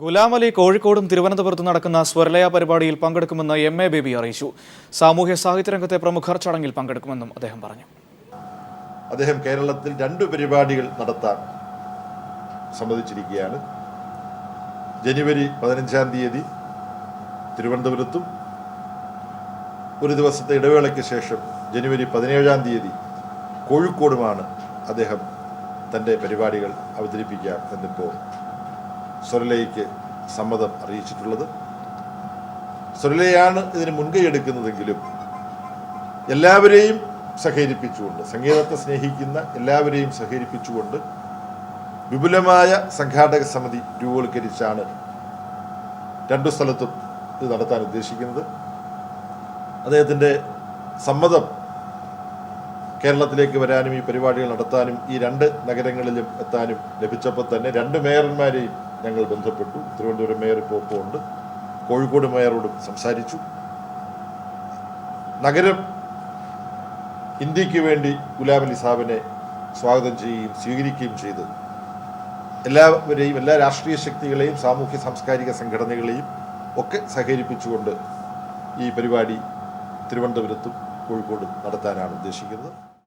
ഗുലാം അലി കോഴിക്കോടും തിരുവനന്തപുരത്തും നടക്കുന്ന സ്വരലയ പരിപാടിയിൽ പങ്കെടുക്കുമെന്ന് എം.എ. ബേബി അറിയിച്ചു. സാമൂഹ്യ സാഹിത്യ രംഗത്തെ പ്രമുഖർ ചടങ്ങിൽ പങ്കെടുക്കുമെന്നും അദ്ദേഹം പറഞ്ഞു. അദ്ദേഹം കേരളത്തിൽ 2 പരിപാടികൾ നടത്താൻ സമ്മതിച്ചിരിക്കുകയാണ്. ജനുവരി 15-ാം തീയതി തിരുവനന്തപുരത്തും ഒരു ദിവസത്തെ ഇടവേളയ്ക്ക് ശേഷം ജനുവരി 17-ാം തീയതി കോഴിക്കോടുമാണ് അദ്ദേഹം തൻ്റെ പരിപാടികൾ അവതരിപ്പിക്കാം എന്നിപ്പോൾ സ്വരലയ്ക്ക് സമ്മതം അറിയിച്ചിട്ടുള്ളത്. സ്വരലയാണ് ഇതിന് മുൻകൈ എടുക്കുന്നതെങ്കിലും എല്ലാവരെയും സഹകരിപ്പിച്ചുകൊണ്ട്, സംഗീതത്തെ സ്നേഹിക്കുന്ന എല്ലാവരെയും സഹകരിപ്പിച്ചുകൊണ്ട് വിപുലമായ സംഘാടക സമിതി രൂപവൽക്കരിച്ചാണ് 2 സ്ഥലത്തും ഇത് നടത്താൻ ഉദ്ദേശിക്കുന്നത്. അദ്ദേഹത്തിൻ്റെ സമ്മതം കേരളത്തിലേക്ക് വരാനും ഈ പരിപാടികൾ നടത്താനും ഈ 2 നഗരങ്ങളിലും എത്താനും ലഭിച്ചപ്പോൾ തന്നെ 2 മേയർമാരെയും ഞങ്ങൾ ബന്ധപ്പെട്ടു. തിരുവനന്തപുരം മേയർ ഇപ്പോൾ ഉണ്ട്, കോഴിക്കോട് മേയറോടും സംസാരിച്ചു. നഗരം ഇന്ത്യക്ക് വേണ്ടി ഗുലാം അലി സാഹിബിനെ സ്വാഗതം ചെയ്യുകയും സ്വീകരിക്കുകയും ചെയ്ത് എല്ലാവരെയും, എല്ലാ രാഷ്ട്രീയ ശക്തികളെയും സാമൂഹ്യ സാംസ്കാരിക സംഘടനകളെയും ഒക്കെ സഹകരിപ്പിച്ചുകൊണ്ട് ഈ പരിപാടി തിരുവനന്തപുരത്തും കോഴിക്കോടും നടത്താനാണ് ഉദ്ദേശിക്കുന്നത്.